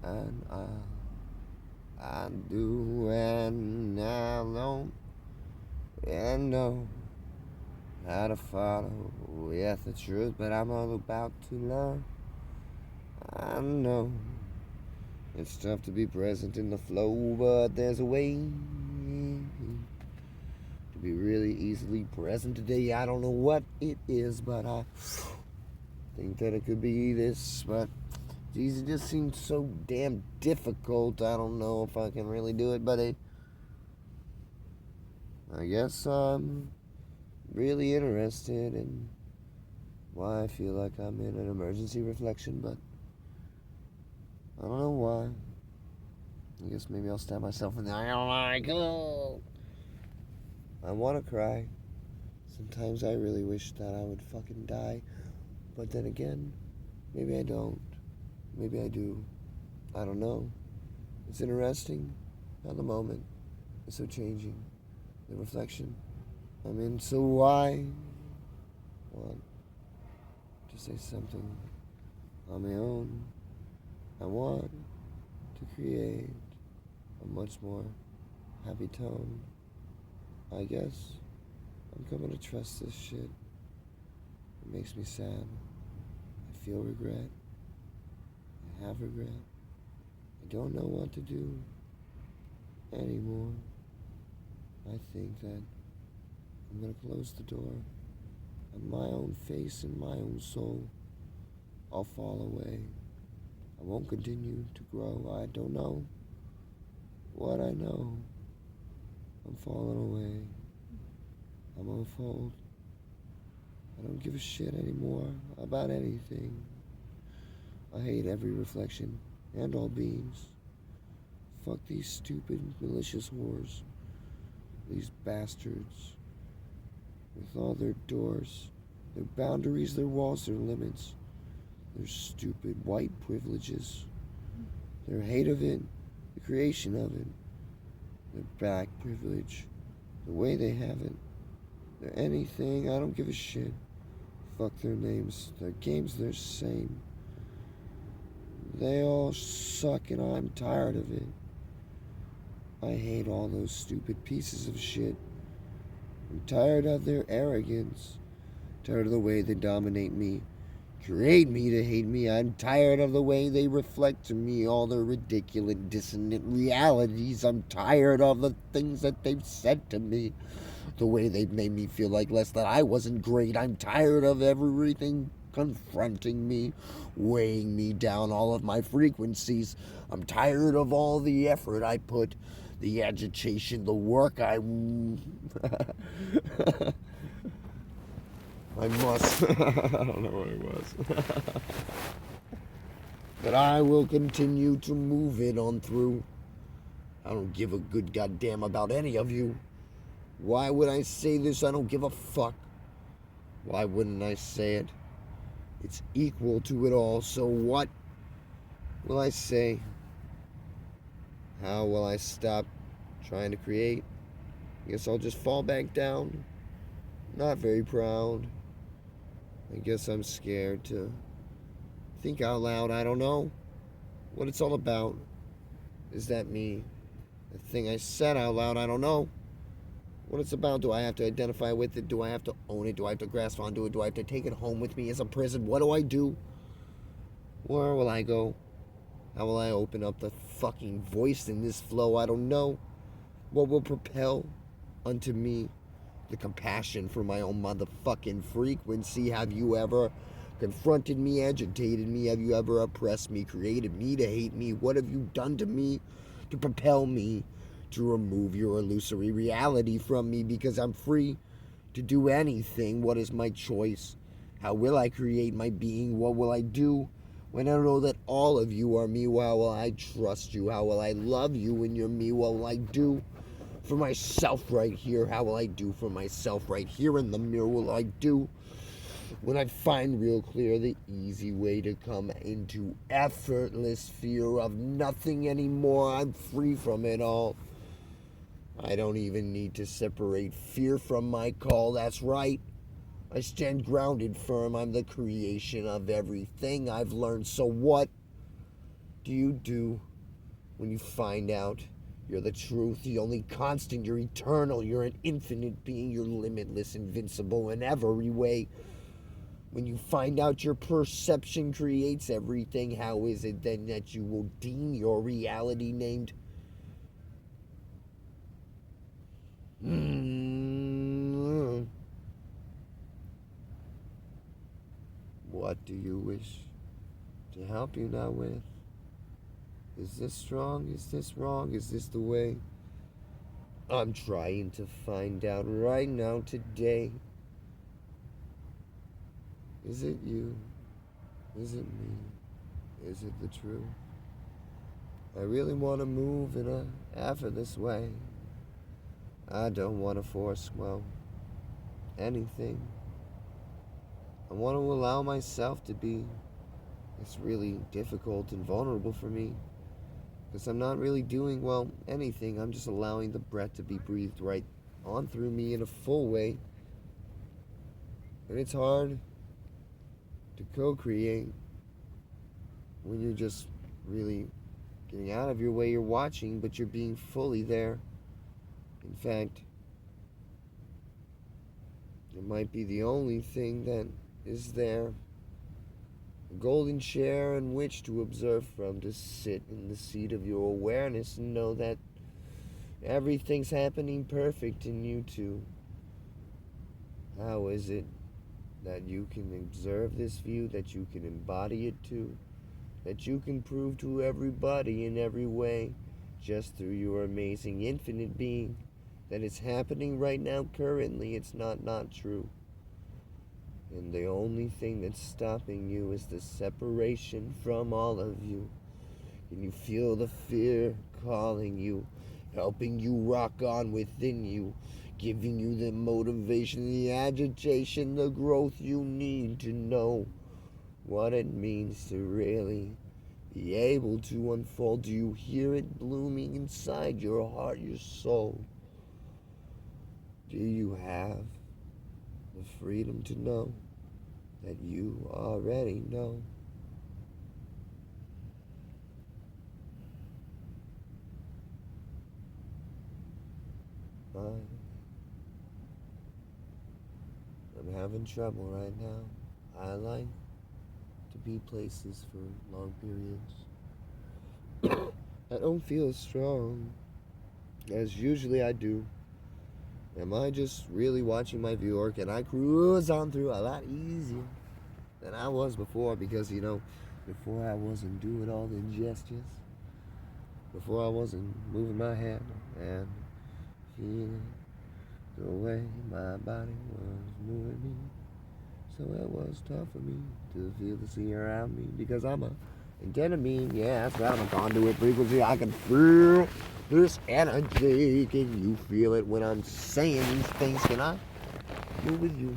and I do, and I don't and know how to follow, yes, the truth, but I'm all about to learn. I know it's tough to be present in the flow, but there's a way to be really easily present today. I don't know what it is, but I think that it could be this, but geez, it just seems so damn difficult. I don't know if I can really do it, but I guess I'm really interested in why I feel like I'm in an emergency reflection, but I don't know why. I guess maybe I'll stab myself in the eye. Oh my god! I want to cry. Sometimes I really wish that I would fucking die, but then again, maybe I don't. Maybe I do. I don't know. It's interesting how the moment is so changing. The reflection I'm in, so I want to say something on my own. I want to create a much more happy tone. I guess I'm coming to trust this shit. It makes me sad. I feel regret. I have regret. I don't know what to do anymore. I think that I'm gonna close the door on my own face and my own soul. I'll fall away. I won't continue to grow. I don't know what I know. I'm falling away. I'm gonna fold. I don't give a shit anymore about anything. I hate every reflection and all beings. Fuck these stupid, malicious whores. These bastards. With all their doors, their boundaries, their walls, their limits. Their stupid white privileges. Their hate of it, the creation of it. Their back privilege. The way they have it. Their anything, I don't give a shit. Fuck their names. Their games, they're same. They all suck and I'm tired of it. I hate all those stupid pieces of shit. I'm tired of their arrogance. Tired of the way they dominate me. Create me to hate me. I'm tired of the way they reflect to me all their ridiculous, dissonant realities. I'm tired of the things that they've said to me. The way they've made me feel like less that I wasn't great. I'm tired of everything confronting me, weighing me down, all of my frequencies. I'm tired of all the effort I put, the agitation, the work I must. I don't know what it was. But I will continue to move it on through. I don't give a good goddamn about any of you. Why would I say this? I don't give a fuck. Why wouldn't I say it? It's equal to it all, so what will I say? How will I stop trying to create? I guess I'll just fall back down. Not very proud. I guess I'm scared to think out loud. I don't know what it's all about. Is that me? The thing I said out loud, I don't know what it's about. Do I have to identify with it? Do I have to own it? Do I have to grasp onto it? Do I have to take it home with me as a prison? What do I do? Where will I go? How will I open up the fucking voice in this flow? I don't know. What will propel unto me the compassion for my own motherfucking frequency? Have you ever confronted me, agitated me? Have you ever oppressed me, created me to hate me? What have you done to me to propel me to remove your illusory reality from me? Because I'm free to do anything. What is my choice? How will I create my being? What will I do when I know that all of you are me? How will I trust you? How will I love you when you're me? What will I do for myself right here? How will I do for myself right here in the mirror? Will I do when I find real clear the easy way to come into effortless fear of nothing anymore? I'm free from it all. I don't even need to separate fear from my call. That's right. I stand grounded firm. I'm the creation of everything I've learned. So what do you do when you find out you're the truth, the only constant, you're eternal, you're an infinite being, you're limitless, invincible in every way? When you find out your perception creates everything, how is it then that you will deem your reality named? What do you wish to help you now with? Is this strong? Is this wrong? Is this the way? I'm trying to find out right now, today. Is it you? Is it me? Is it the truth? I really want to move in a effortless way. I don't want to force, well, anything. I want to allow myself to be. It's really difficult and vulnerable for me because I'm not really doing, well, anything. I'm just allowing the breath to be breathed right on through me in a full way. And it's hard to co-create when you're just really getting out of your way. You're watching, but you're being fully there. In fact, it might be the only thing that is there. A golden chair in which to observe from, to sit in the seat of your awareness and know that everything's happening perfect in you too. How is it that you can observe this view, that you can embody it too, that you can prove to everybody in every way, just through your amazing infinite being, that it's happening right now currently? It's not true. And the only thing that's stopping you is the separation from all of you. Can you feel the fear calling you, helping you rock on within you, giving you the motivation, the agitation, the growth you need to know what it means to really be able to unfold? Do you hear it blooming inside your heart, your soul? Do you have the freedom to know that you already know? I'm having trouble right now. I like to be places for long periods. I don't feel as strong as usually I do. Am I just really watching my view, or can I cruise on through a lot easier than I was before? Because, before I wasn't doing all the gestures, before I wasn't moving my head and feeling the way my body was moving me. So it was tough for me to feel the sea around me, because I'm a antenna being, yeah, that's right, I'm a conduit frequency. I can feel this energy. Can you feel it when I'm saying these things? Can I move with you?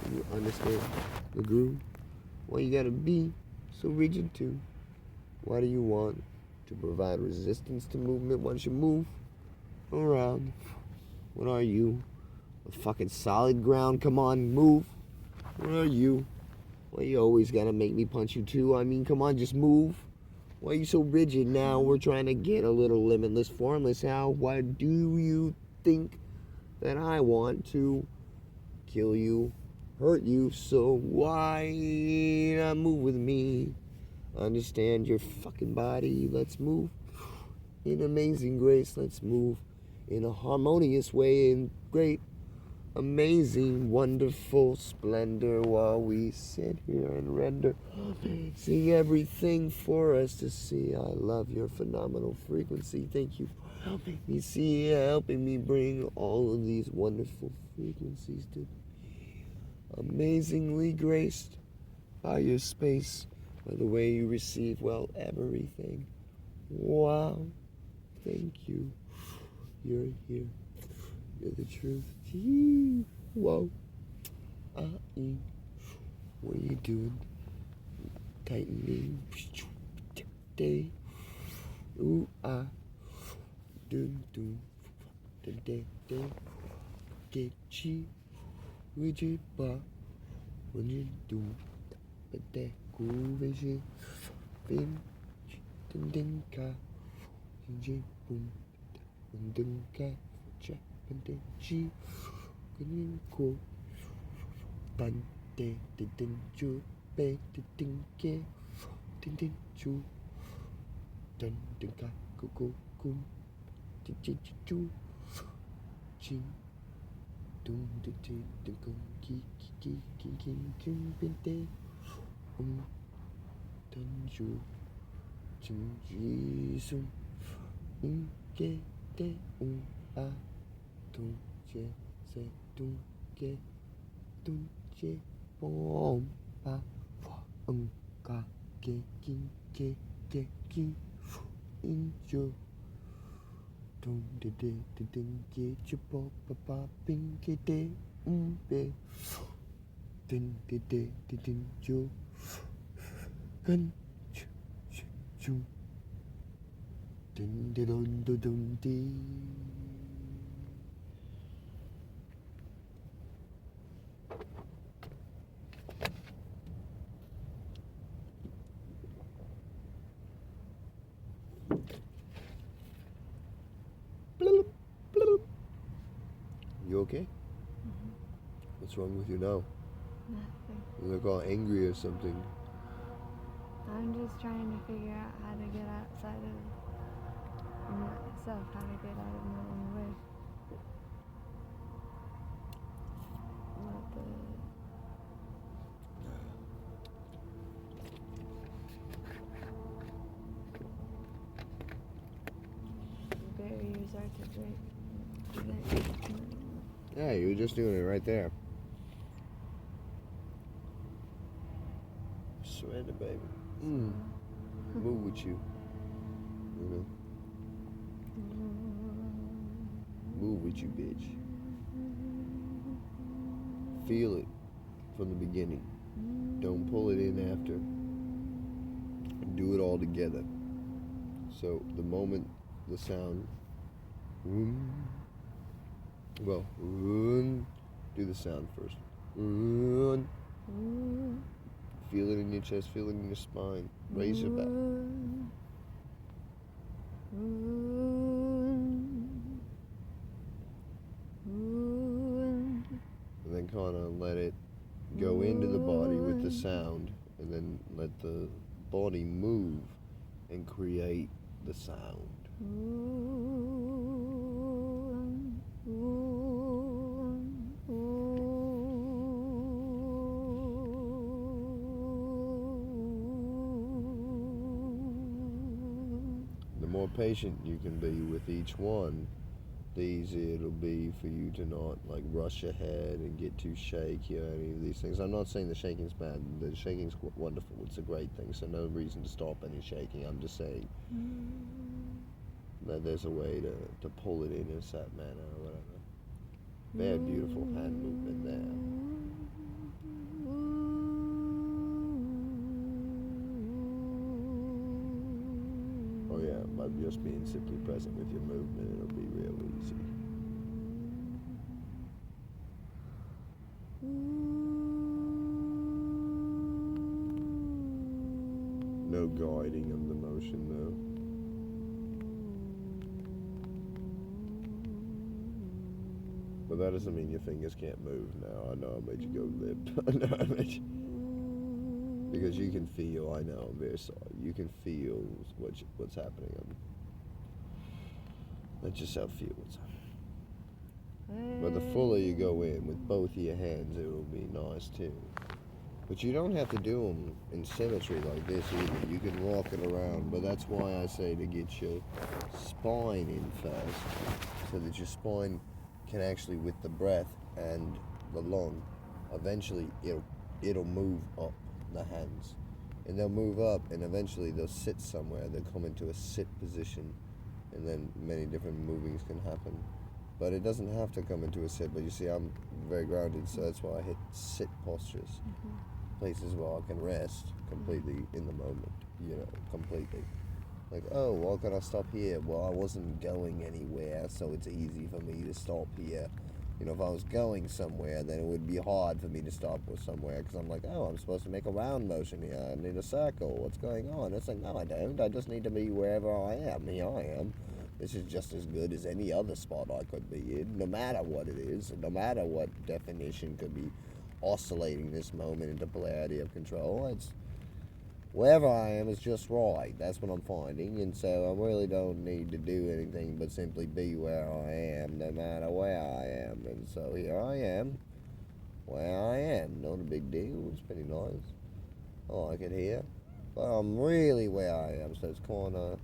Can you understand the groove? Why you gotta be so rigid too? Why do you want to provide resistance to movement once you move around? What are you? A fucking solid ground? Come on, move. What are you? Why you always gotta make me punch you too? I mean, come on, just move. Why are you so rigid now? We're trying to get a little limitless, formless. How? Why do you think that I want to kill you, hurt you? So why not move with me? Understand your fucking body. Let's move in amazing grace. Let's move in a harmonious way, in great, amazing, wonderful splendor, while we sit here and render, see everything for us to see. I love your phenomenal frequency. Thank you for helping me see, helping me bring all of these wonderful frequencies to be amazingly graced by your space, by the way you receive, well, everything. Wow. Thank you. You're here. You're the truth. Whoa. What are you doing? Tightening. Day. Ooh, ah. Dun, dun. Dun, dun, dun. Get chi. Widget ba. When you do. But that cool vision. Fin. ding ding ka, ding boom, ding ka, chap and ding chi, ding ko, ban de ding ju, be ding ke, ding chu, dun ding ka, go kum, ding chi chu, chin. Dum de de de gum ki bin de dan ju jin ji sum ge de a dum je se dum je bom ba fa ka ge ki in ju dum de ding ge chu pa ping ge de be din de ju gun chu din de dun di. You okay? Mm-hmm. What's wrong with you now? Nothing. You look all angry or something. I'm just trying to figure out how to get outside of myself, how to get out of my own way. Let the barriers are to break. Yeah, you were just doing it right there. Surrender, baby. Move with you. You know? Move with you, bitch. Feel it from the beginning. Don't pull it in after. Do it all together. So the moment the sound, well, do the sound first. Feel it in your chest, feel it in your spine. Raise your back. And then kind of let it go into the body with the sound, and then let the body move and create the sound. The more patient you can be with each one, the easier it'll be for you to not like rush ahead and get too shaky or any of these things. I'm not saying the shaking's bad. The shaking's wonderful. It's a great thing. So no reason to stop any shaking. I'm just saying that there's a way to pull it in a set manner or whatever. Very beautiful hand movement there. Oh yeah, by just being simply present with your movement, it'll be real easy. No guiding of the motion though. But that doesn't mean your fingers can't move now. I know I made you go limp. I know I made you... Because you can feel, I know, I'm very sorry. You can feel what's happening. Let yourself feel what's happening. But the fuller you go in with both of your hands, it will be nice too. But you don't have to do them in symmetry like this either. You can walk it around, but that's why I say to get your spine in first, so that your spine can actually, with the breath and the lung, eventually it'll move up the hands. And they'll move up, and eventually they'll sit somewhere. They'll come into a sit position, and then many different movings can happen. But it doesn't have to come into a sit, but you see I'm very grounded, so that's why I hit sit postures. Places where I can rest completely in the moment, completely. Like, oh, why can I stop here? Well, I wasn't going anywhere, so it's easy for me to stop here. You know, if I was going somewhere, then it would be hard for me to stop with somewhere because I'm like, oh, I'm supposed to make a round motion here. I need a circle. What's going on? It's like, no, I don't. I just need to be wherever I am. Here I am. This is just as good as any other spot I could be in, no matter what it is, no matter what definition could be oscillating this moment into polarity of control. It's wherever I am is just right. That's what I'm finding, and so I really don't need to do anything but simply be where I am, no matter where I am. And so here I am, where I am. Not a big deal. It's pretty nice. I like it here, but I'm really where I am, so it's kind of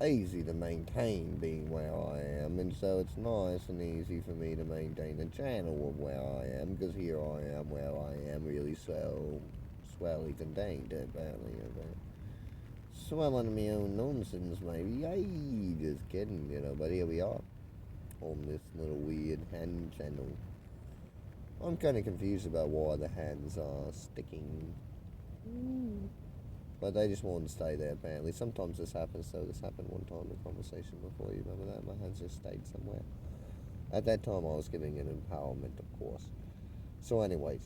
easy to maintain being where I am, and so it's nice and easy for me to maintain the channel of where I am, because here I am where I am, really swelly contained, apparently. Swelling my own nonsense, maybe. Hey, just kidding, but here we are on this little weird hand channel. I'm kind of confused about why the hands are sticking. But they just want to stay there, apparently. Sometimes this happens, so this happened one time in a conversation before. You remember that? My hands just stayed somewhere. At that time, I was giving an empowerment, of course. So anyways,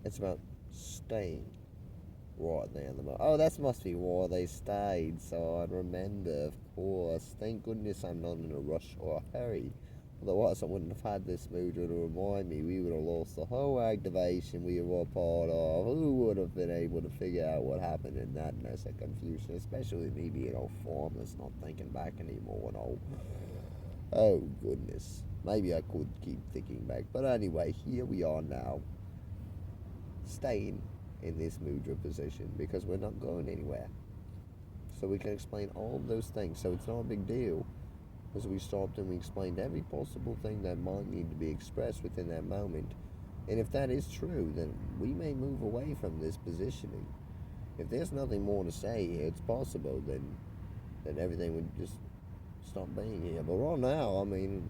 it's about staying right there in the moment. Oh, that must be why they stayed, so I'd remember, of course. Thank goodness I'm not in a rush or a hurry. Otherwise, I wouldn't have had this mojo to remind me. We would have lost the whole activation we were part of. Who would have been able to figure out what happened in that mess of confusion? Especially me being all formless, not thinking back anymore and all. Oh, goodness. Maybe I could keep thinking back. But anyway, here we are now. Staying in this mudra position because we're not going anywhere. So we can explain all those things. So it's not a big deal. As we stopped and we explained every possible thing that might need to be expressed within that moment. And if that is true, then we may move away from this positioning. If there's nothing more to say here, it's possible then everything would just stop being here. But right now, I mean,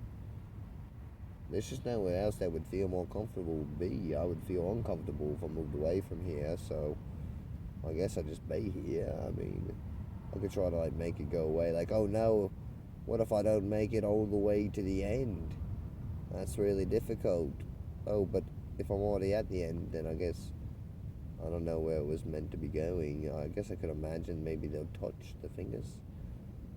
there's just nowhere else that would feel more comfortable to be. I would feel uncomfortable if I moved away from here, so I guess I'd just be here. I mean, I could try to make it go away. Like, oh no, what if I don't make it all the way to the end? That's really difficult. Oh, but if I'm already at the end, then I guess I don't know where it was meant to be going. I guess I could imagine maybe they'll touch the fingers.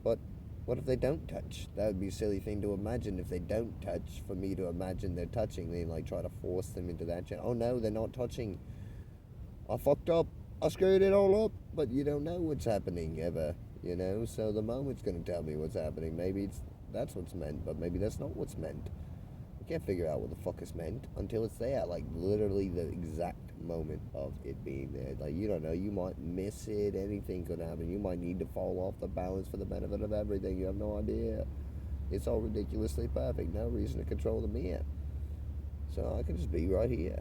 But what if they don't touch? That would be a silly thing to imagine if they don't touch, for me to imagine they're touching, then try to force them into that channel. Oh no, they're not touching. I fucked up. I screwed it all up. But you don't know what's happening ever. So the moment's going to tell me what's happening. Maybe that's what's meant, but maybe that's not what's meant. I can't figure out what the fuck is meant until it's there, literally the exact moment of it being there. You don't know, you might miss it, anything could happen. You might need to fall off the balance for the benefit of everything. You have no idea. It's all ridiculously perfect. No reason to control the mirror. So I can just be right here.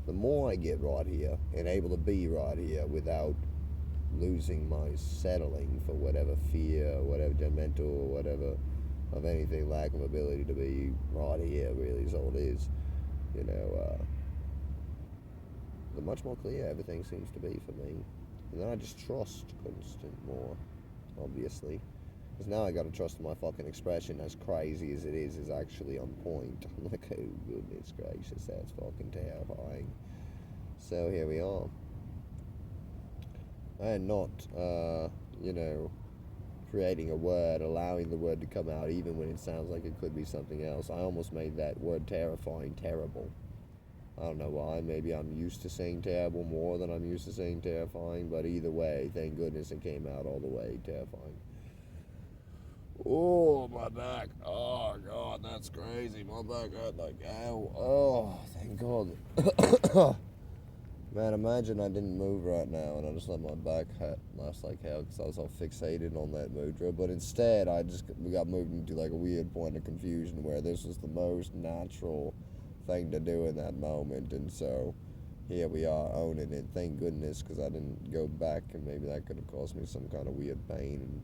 The more I get right here and able to be right here without losing my settling for whatever fear, whatever judgmental, or whatever of anything, lack of ability to be right here really is all it is. The much more clear everything seems to be for me. And then I just trust constant more, obviously. Because now I gotta trust my fucking expression, as crazy as it is actually on point. I'm like, oh goodness gracious, that's fucking terrifying. So here we are. And not, creating a word, allowing the word to come out even when it sounds like it could be something else. I almost made that word terrifying terrible. I don't know why. Maybe I'm used to saying terrible more than I'm used to saying terrifying, but either way, thank goodness it came out all the way terrifying. Oh, my back. Oh, God, that's crazy. My back hurt ow. Oh, thank God. Man, imagine I didn't move right now and I just let my back hurt last hell because I was all fixated on that mudra. But instead, we got moved into a weird point of confusion where this was the most natural thing to do in that moment. And so here we are owning it. Thank goodness, because I didn't go back and maybe that could have caused me some kind of weird pain and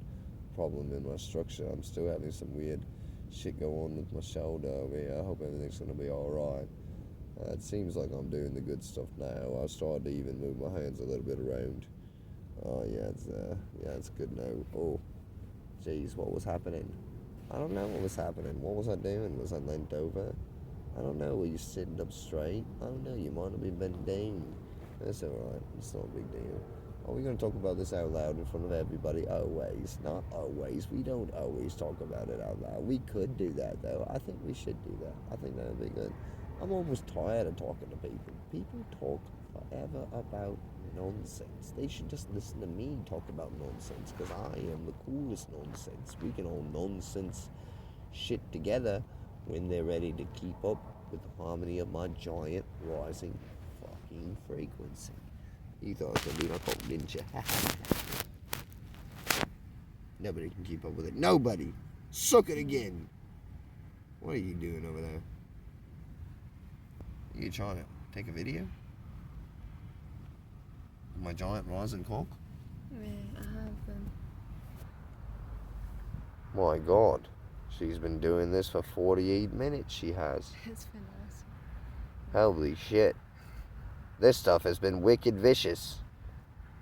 problem in my structure. I'm still having some weird shit go on with my shoulder over here. I hope everything's going to be alright. It seems like I'm doing the good stuff now. I've started to even move my hands a little bit around. Oh, yeah, it's good now. Oh, jeez, what was happening? I don't know what was happening. What was I doing? Was I leant over? I don't know. Were you sitting up straight? I don't know. You might have been bent down. That's alright. It's not a big deal. Are we going to talk about this out loud in front of everybody? Always. Not always. We don't always talk about it out loud. We could do that, though. I think we should do that. I think that would be good. I'm almost tired of talking to people. People talk forever about nonsense. They should just listen to me talk about nonsense, because I am the coolest nonsense. We can all nonsense shit together when they're ready to keep up with the harmony of my giant rising fucking frequency. You thought it was gonna be my fault, didn't you? Nobody can keep up with it. Nobody! Suck it again! What are you doing over there? You trying to take a video? My giant rising cock? Yeah, I have been. My God. She's been doing this for 48 minutes, she has. It's been awesome. Holy shit. This stuff has been wicked vicious.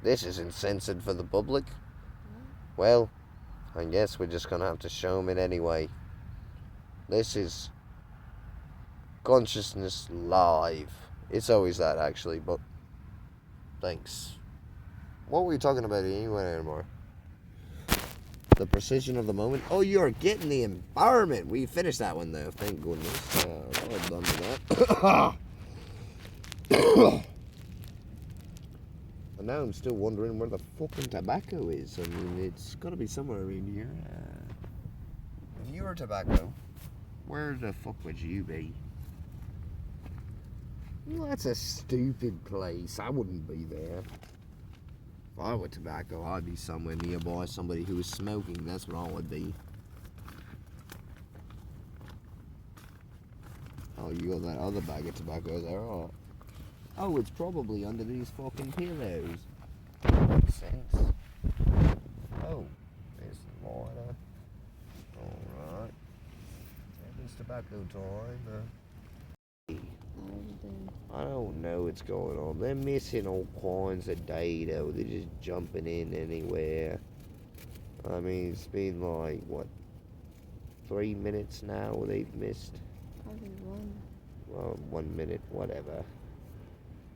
This isn't censored for the public. Well, I guess we're just gonna have to show them it anyway. This is consciousness live. It's always that, actually, but thanks. What were we talking about anymore? The precision of the moment. Oh, you're getting the empowerment. We finished that one, though. Thank goodness. Well done with that. And now I'm still wondering where the fucking tobacco is. I mean, it's got to be somewhere around here. If you were tobacco, where the fuck would you be? Well, that's a stupid place. I wouldn't be there. If I were tobacco, I'd be somewhere nearby somebody who was smoking. That's what I would be. Oh, you got that other bag of tobacco there, oh. Oh, it's probably under these fucking pillows. Makes sense. Oh, there's the lighter. Alright. It's tobacco time. I don't know what's going on. They're missing all kinds of data. They're just jumping in anywhere. I mean, it's been like, what, 3 minutes now they've missed? Probably one. Well, 1 minute, whatever.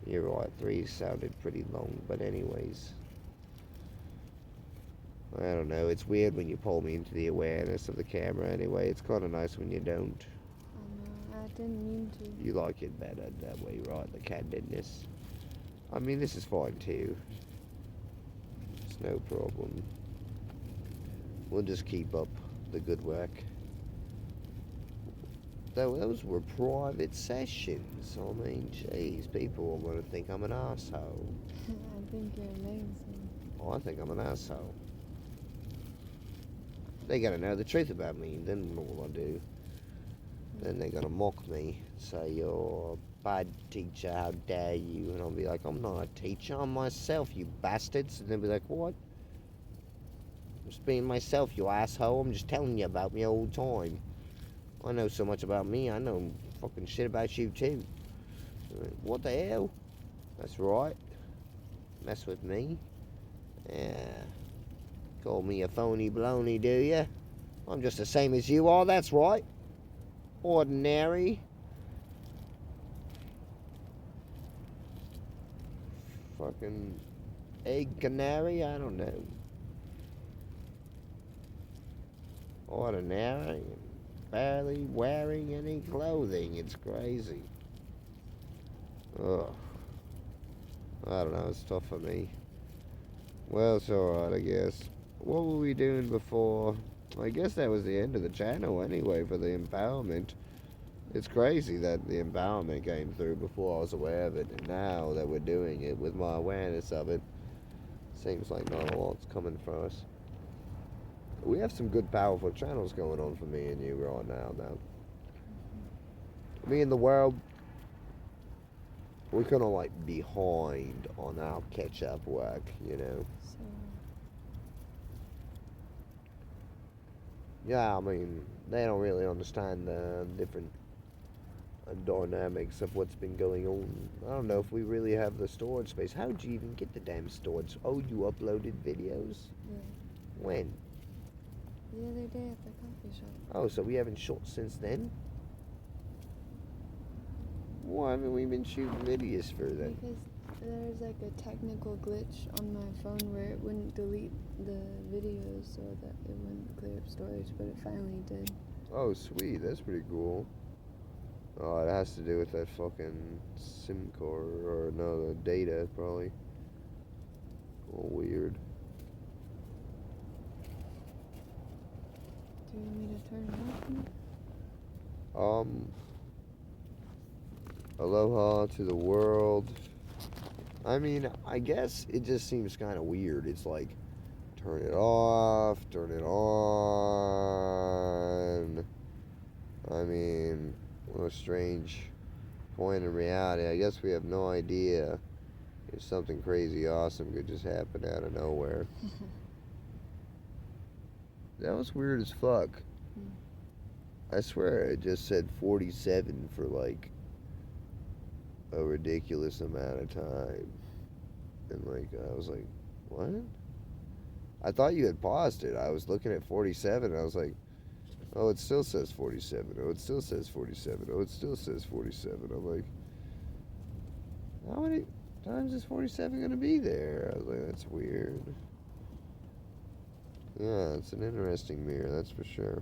You're right, 3 sounded pretty long, but anyways. I don't know, it's weird when you pull me into the awareness of the camera anyway. It's kind of nice when you don't. I know, I didn't mean to. You like it better that way, right? The candidness. I mean, this is fine too. It's no problem. We'll just keep up the good work. Though those were private sessions. I mean, jeez, people are going to think I'm an asshole. I think you're amazing. Oh, I think I'm an asshole. They gotta know the truth about me, then what will I do? Then they're gonna mock me, say you're a bad teacher, how dare you? And I'll be like, I'm not a teacher, I'm myself, you bastards. And they'll be like, what? I'm just being myself, you asshole. I'm just telling you about me all the time. I know so much about me, I know fucking shit about you too. What the hell? That's right. Mess with me? Yeah. Call me a phony baloney, do ya? I'm just the same as you are, that's right. Ordinary. Fucking egg canary, I don't know. Ordinary. Barely wearing any clothing, it's crazy. Ugh. I don't know, it's tough for me. Well, it's alright, I guess. What were we doing before? I guess that was the end of the channel anyway for the empowerment. It's crazy that the empowerment came through before I was aware of it, and now that we're doing it with my awareness of it, seems like not a lot's coming for us. We have some good, powerful channels going on for me and you right now, though. Me and the world, we're kind of like behind on our catch-up work, you know. So, Yeah, I mean, they don't really understand the different dynamics of what's been going on. I don't know if we really have the storage space. How'd you even get the damn storage? Oh, you uploaded videos? yeah. When? The other day at the coffee shop. Oh, so we haven't shot since then? Why haven't we been shooting videos for then? Because there's like a technical glitch on my phone where it wouldn't delete the videos so that it wouldn't clear up storage, but it finally did. Oh, sweet. That's pretty cool. Oh, it has to do with that fucking SIM card, or no, the data, probably. Oh, weird. Do you want me to turn it off? Aloha to the world. I mean, I guess it just seems kind of weird. It's like, turn it off, turn it on. I mean, what a strange point in reality. I guess we have no idea if something crazy awesome could just happen out of nowhere. That was weird as fuck. I swear it just said 47 for like a ridiculous amount of time. And like, I was like, what? I thought you had paused it. I was looking at 47 and I was like, oh, it still says 47. Oh, it still says 47. Oh, it still says 47. I'm like, how many times is 47 going to be there? I was like, that's weird. Yeah, it's an interesting mirror, that's for sure.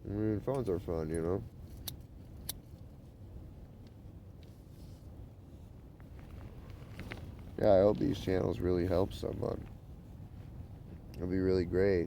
I mean, phones are fun, you know? Yeah, I hope these channels really help someone. It'll be really great.